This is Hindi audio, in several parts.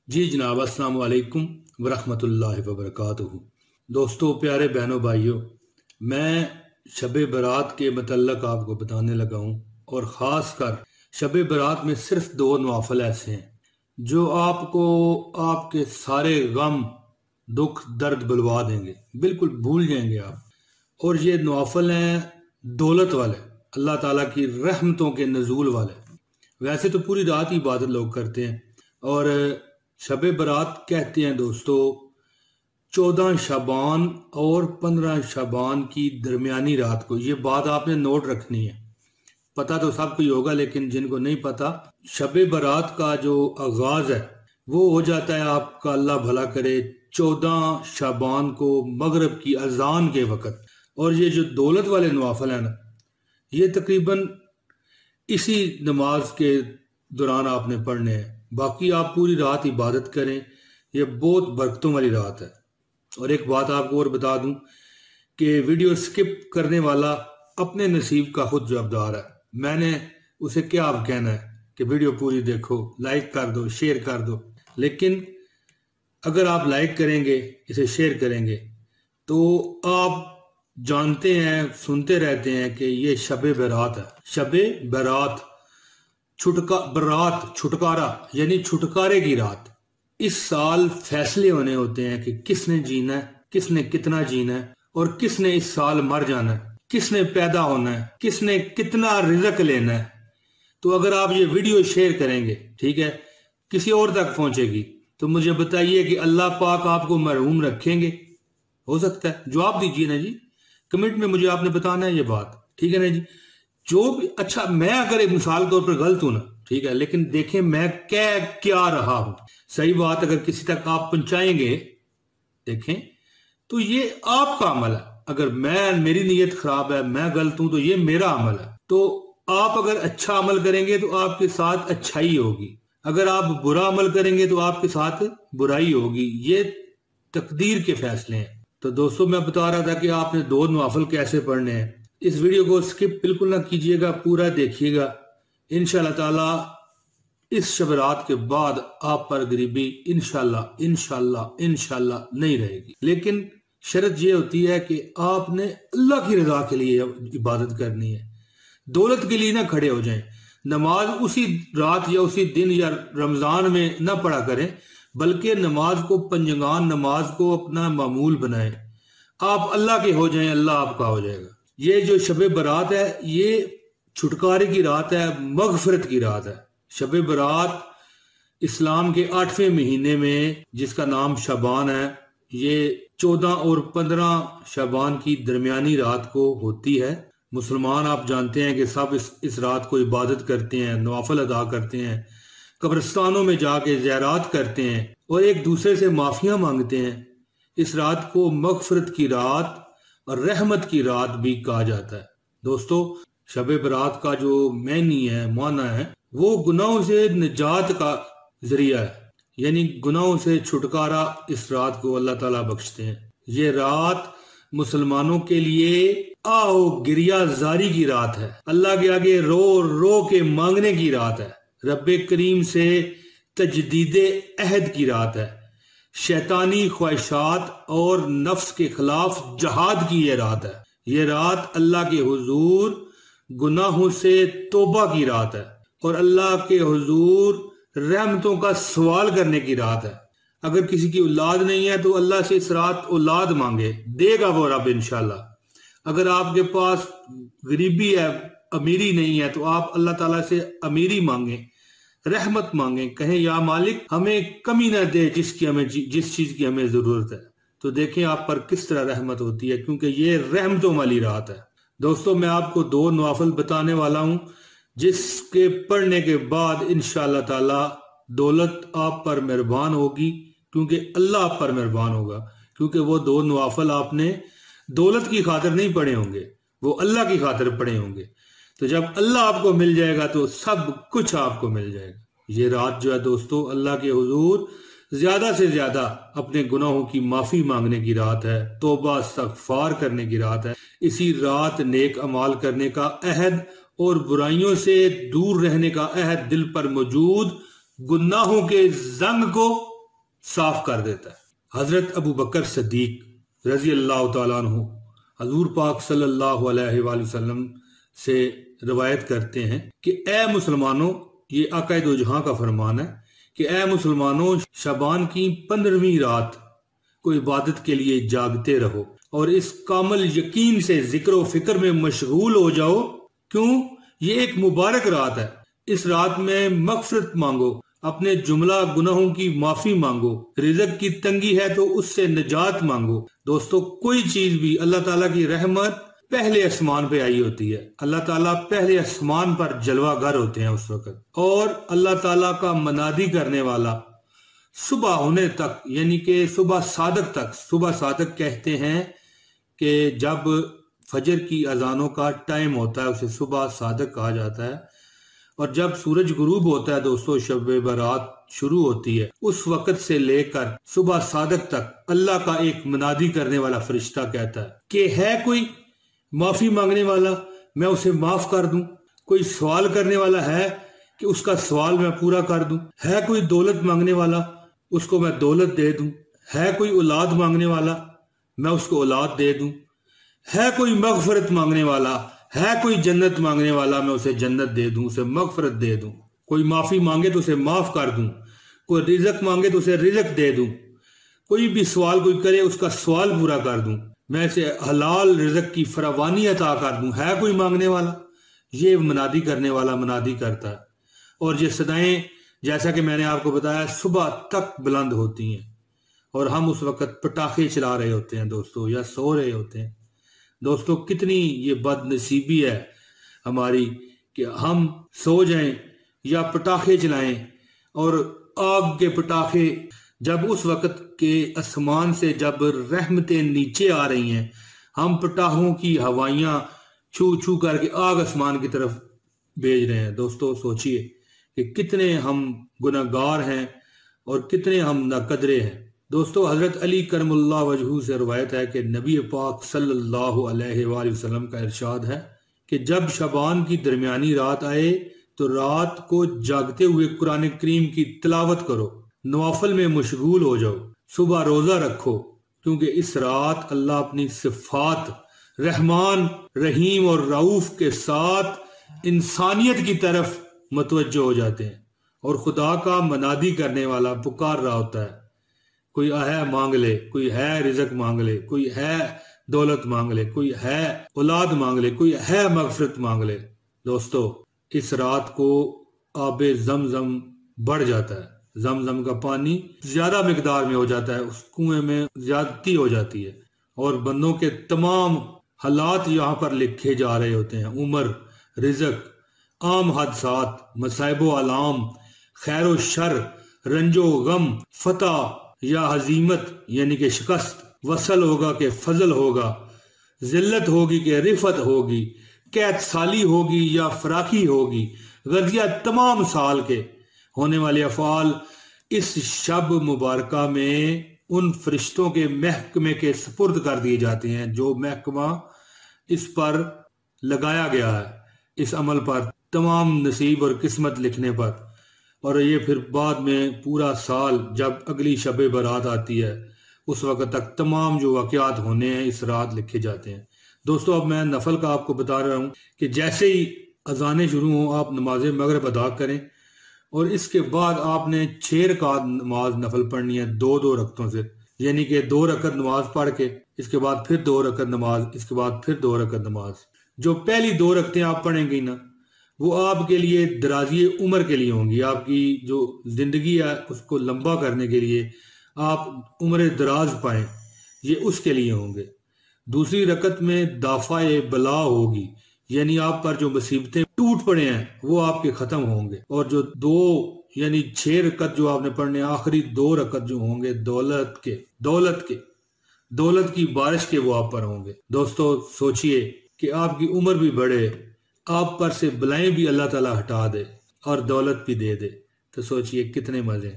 जी जनाब, अस्सलाम वालेकुम वरहमतुल्लाहि वबरकातुहू। दोस्तों, प्यारे बहनों भाइयों, मैं शब बारात के मतलब आपको बताने लगा हूँ। और ख़ास कर शब बारात में सिर्फ दो नवाफल ऐसे हैं जो आपको आपके सारे गम दुख दर्द बुलवा देंगे, बिल्कुल भूल जाएंगे आप। और ये नवाफल हैं दौलत वाले, अल्लाह ताला की रहमतों के नजूल वाले। वैसे तो पूरी रात ही इबादत लोग करते हैं और शब बारात कहते हैं दोस्तों 14 शाबान और 15 शाबान की दरमियानी रात को। ये बात आपने नोट रखनी है। पता तो सबको ही होगा, लेकिन जिनको नहीं पता, शब बारात का जो आगाज है वो हो जाता है आपका, अल्लाह भला करे, 14 शाबान को मगरब की अजान के वक़्त। और ये जो दौलत वाले नवाफल है ना, ये तकरीबन इसी नमाज के दौरान आपने पढ़ने हैं। बाकी आप पूरी रात इबादत करें, यह बहुत बरकतों वाली रात है। और एक बात आपको और बता दूं कि वीडियो स्किप करने वाला अपने नसीब का खुद जवाबदार है। मैंने उसे क्या अब कहना है कि वीडियो पूरी देखो, लाइक कर दो, शेयर कर दो। लेकिन अगर आप लाइक करेंगे, इसे शेयर करेंगे, तो आप जानते हैं, सुनते रहते हैं कि ये शब बारात है। शब बारात, बारात छुटकारा, यानी छुटकारे की रात। इस साल फैसले होने होते हैं कि किसने जीना है, किसने कितना जीना है, और किसने इस साल मर जाना है, किसने पैदा होना है, किसने कितना रिज़्क लेना है। तो अगर आप ये वीडियो शेयर करेंगे, ठीक है, किसी और तक पहुंचेगी, तो मुझे बताइए कि अल्लाह पाक आपको मरहूम रखेंगे? हो सकता है। जवाब दीजिए ना जी, कमेंट में मुझे आपने बताना है ये बात, ठीक है ना जी। जो भी, अच्छा, मैं अगर एक मिसाल के तौर पर गलत हूं ना, ठीक है, लेकिन देखें मैं कह क्या रहा हूं। सही बात अगर किसी तक आप पहुंचाएंगे, देखें, तो ये आपका अमल है। अगर मेरी नीयत खराब है, मैं गलत हूं, तो ये मेरा अमल है। तो आप अगर अच्छा अमल करेंगे तो आपके साथ अच्छाई होगी, अगर आप बुरा अमल करेंगे तो आपके साथ बुराई होगी। ये तकदीर के फैसले हैं। तो दोस्तों, मैं बता रहा था कि आपने दो नवाफल कैसे पढ़ने हैं। इस वीडियो को स्किप बिल्कुल ना कीजिएगा, पूरा देखिएगा। इंशाल्लाह ताला इस शब रात के बाद आप पर गरीबी इंशाल्लाह इंशाल्लाह इंशाल्लाह नहीं रहेगी। लेकिन शर्त यह होती है कि आपने अल्लाह की रजा के लिए इबादत करनी है। दौलत के लिए ना खड़े हो जाएं। नमाज उसी रात या उसी दिन या रमजान में ना पढ़ा करें, बल्कि नमाज को, पंजगान नमाज को अपना मामूल बनाएं। आप अल्लाह के हो जाएं, अल्लाह आपका हो जाएगा। ये जो शब बारात है, ये छुटकारे की रात है, मगफरत की रात है। शब बारात इस्लाम के 8वें महीने में, जिसका नाम शाबान है, ये 14 और 15 शाबान की दरमियानी रात को होती है। मुसलमान आप जानते हैं कि सब इस रात को इबादत करते हैं, नवाफल अदा करते हैं, कब्रिस्तानों में जाके ज़ियारत करते हैं और एक दूसरे से माफिया मांगते हैं। इस रात को मगफरत की रात और रहमत की रात भी कहा जाता है। दोस्तों, शब बारात का जो मैनी है, माना है, वो गुनाहों से निजात का जरिया है, यानी गुनाहों से छुटकारा इस रात को अल्लाह ताला बख्शते हैं। ये रात मुसलमानों के लिए आओ गिरिया जारी की रात है, अल्लाह के आगे रो रो के मांगने की रात है, रब्बे करीम से तजदीदे अहद की रात है, शैतानी ख्वाहिशात और नफ्स के खिलाफ जहाद की ये रात है। ये रात अल्लाह के हुजूर गुनाहों से तौबा की रात है और अल्लाह के हुजूर रहमतों का सवाल करने की रात है। अगर किसी की औलाद नहीं है तो अल्लाह से इस रात औलाद मांगे, देगा वो रब इंशाल्लाह। अगर आपके पास गरीबी है, अमीरी नहीं है, तो आप अल्लाह ताला से अमीरी मांगे, रहमत मांगे, कहें या मालिक हमें कमी ना दे जिस चीज की हमें जरूरत है। तो देखें आप पर किस तरह रहमत होती है, क्योंकि ये रहमतों वाली रात है। दोस्तों, मैं आपको दो नवाफल बताने वाला हूं जिसके पढ़ने के बाद इंशाअल्लाह ताला दौलत आप पर मेहरबान होगी, क्योंकि अल्लाह आप पर मेहरबान होगा। क्योंकि वो दो नवाफल आपने दौलत की खातिर नहीं पढ़े होंगे, वो अल्लाह की खातिर पढ़े होंगे। तो जब अल्लाह आपको मिल जाएगा तो सब कुछ आपको मिल जाएगा। ये रात जो है दोस्तों, अल्लाह के हुजूर ज्यादा से ज्यादा अपने गुनाहों की माफी मांगने की रात है, तौबा इस्तगफार करने की रात है। इसी रात नेक अमाल करने का अहद और बुराइयों से दूर रहने का अहद दिल पर मौजूद गुनाहों के जंग को साफ कर देता है। हजरत अबू बकर सिद्दीक रजी अल्लाह तआला अन्हु हजूर पाक सल्लल्लाहु अलैहि वसल्लम से रवायत करते हैं कि ए मुसलमानों, ये आकाए दो जहां का फरमान है कि ए मुसलमानों, शबान की 15वीं रात को इबादत के लिए जागते रहो और इस कामल यकीन से जिक्र व फिक्र में मशगूल हो जाओ। क्यों? ये एक मुबारक रात है। इस रात में मगफरत मांगो, अपने जुमला गुनाहों की माफी मांगो, रिज़्क की तंगी है तो उससे निजात मांगो। दोस्तों, कोई चीज भी अल्लाह ताला की रहमत पहले आसमान पे आई होती है। अल्लाह ताला पहले आसमान पर जलवागर होते हैं उस वक्त, और अल्लाह ताला का मनादी करने वाला सुबह होने तक, यानी कि सुबह सादक तक। सुबह सादक कहते हैं कि जब फजर की अजानों का टाइम होता है उसे सुबह सादक कहा जाता है। और जब सूरज गुरूब होता है दोस्तों, शब बारात शुरू होती है, उस वक्त से लेकर सुबह सादक तक अल्लाह का एक मनादी करने वाला फरिश्ता कहता है कि है कोई माफी मांगने वाला, मैं उसे माफ कर दूं। कोई सवाल करने वाला है कि उसका सवाल मैं पूरा कर दूं। है कोई दौलत मांगने वाला, उसको मैं दौलत दे दूं। है कोई औलाद मांगने वाला, मैं उसको औलाद दे दूं। है कोई मगफरत मांगने वाला, है कोई जन्नत मांगने वाला, मैं उसे जन्नत दे दूं, उसे मगफरत दे दूं। कोई माफी मांगे तो उसे माफ कर दूं। कोई रिज़्क मांगे तो उसे रिज़्क दे दूं। कोई भी सवाल कोई करे उसका सवाल पूरा कर दूं। मैं इसे हलाल रिज़्क की फरावानी अता कर दूं। है कोई मांगने वाला? ये मनादी करने वाला मनादी करता है। और ये सदाएं, जैसा कि मैंने आपको बताया, सुबह तक बुलंद होती हैं और हम उस वक्त पटाखे चला रहे होते हैं दोस्तों, या सो रहे होते हैं। दोस्तों, कितनी ये बदनसीबी है हमारी कि हम सो जाएं या पटाखे चलाएं। और आग के पटाखे, जब उस वक्त के आसमान से जब रहमतें नीचे आ रही हैं, हम पटाखों की हवाइयां छू छू करके आग आसमान की तरफ भेज रहे हैं। दोस्तों, सोचिए कि कितने हम गुनहगार हैं और कितने हम नाकदरे हैं। दोस्तों, हजरत अली करमुल्लाह वजहू से रवायत है कि नबी पाक सल्लल्लाहु अलैहि वसल्लम का इरशाद है कि जब शबान की दरमियानी रात आए तो रात को जागते हुए कुरान करीम की तिलावत करो, नवाफल में मशगूल हो जाओ, सुबह रोजा रखो, क्योंकि इस रात अल्लाह अपनी सिफात रहमान, रहीम और रऊफ के साथ इंसानियत की तरफ मुतवज्जो हो जाते हैं और खुदा का मनादी करने वाला पुकार रहा होता है। कोई है मांग ले, कोई है रिज़्क मांग ले, कोई है दौलत मांग ले, कोई है औलाद मांग ले, कोई है मगफरत मांग ले। दोस्तों, इस रात को आबे जमजम बढ़ जाता है। जमजम का पानी ज्यादा मिकदार में हो जाता है, उस कुएं में ज्यादती हो जाती है और बंदों के तमाम हालात यहाँ पर लिखे जा रहे होते हैं। उम्र, रिज़्क, आम हादसात, मसाइबो आलाम, खैर शर, रंजो गम, फतह या हजीमत यानी कि शिकस्त, वसल होगा कि फजल होगा, जिल्लत होगी कि रिफत होगी, कैद साली होगी या फराखी होगी, गर्जिया तमाम साल के होने वाले अफाल इस शब मुबारका में उन फरिश्तों के महकमे के सुपुर्द कर दिए जाते हैं जो महकमा इस पर लगाया गया है, इस अमल पर, तमाम नसीब और किस्मत लिखने पर। और ये फिर बाद में पूरा साल जब अगली शब बारात आती है उस वक्त तक तमाम जो वाक़यात होने हैं इस रात लिखे जाते हैं। दोस्तों, अब मैं नफल का आपको बता रहा हूँ कि जैसे ही अजानें शुरू हों आप नमाज मगरिब अदा करें और इसके बाद आपने 6 रकात नमाज नफल पढ़नी है 2-2 रकतों से, यानी कि 2 रकत नमाज पढ़ के इसके बाद फिर 2 रकत नमाज, इसके बाद फिर 2 रकत नमाज। जो पहली 2 रकतें आप पढ़ेंगी ना, वो आपके लिए दराजी उम्र के लिए होंगी। आपकी जो जिंदगी है उसको लंबा करने के लिए, आप उम्र दराज पाएं, ये उसके लिए होंगे। दूसरी रकत में दाफाए बला होगी, यानी आप पर जो मुसीबतें टूट पड़े हैं वो आपके खत्म होंगे। और जो 2 यानी 6 रकत जो आपने पढ़ने, आखिरी 2 रकत जो होंगे दौलत की बारिश के वो आप पर होंगे। दोस्तों, सोचिए कि आपकी उम्र भी बढ़े, आप पर से बलाएं भी अल्लाह ताला हटा दे और दौलत भी दे दे, तो सोचिए कितने मजे।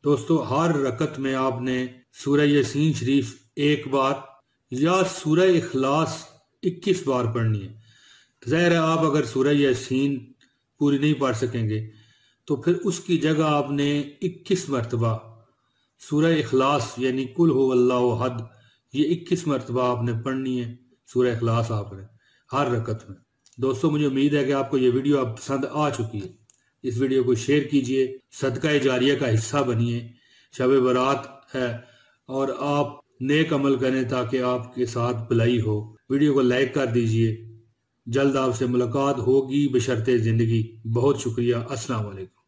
दोस्तों, हर रकत में आपने सूरह यासीन शरीफ 1 बार या सूरह इखलास 21 बार पढ़नी है। ज़ाहिर है आप अगर सूरह यासीन पूरी नहीं पढ़ सकेंगे तो फिर उसकी जगह आपने 21 मरतबा सूरह इखलास यानी कुल हुवल्लाहु अहद, ये 21 मरतबा आपने पढ़नी है सूरह इखलास आपने हर रकत में। दोस्तों मुझे उम्मीद है कि आपको ये वीडियो अब पसंद आ चुकी है। इस वीडियो को शेयर कीजिए, सदका जारिया का हिस्सा बनिए। शब बारात है और आप नेक अमल करें ताकि आपके साथ भलाई हो। वीडियो को लाइक कर दीजिए। जल्द आपसे मुलाकात होगी बशर्ते जिंदगी। बहुत शुक्रिया। अस्सलाम वालेकुम।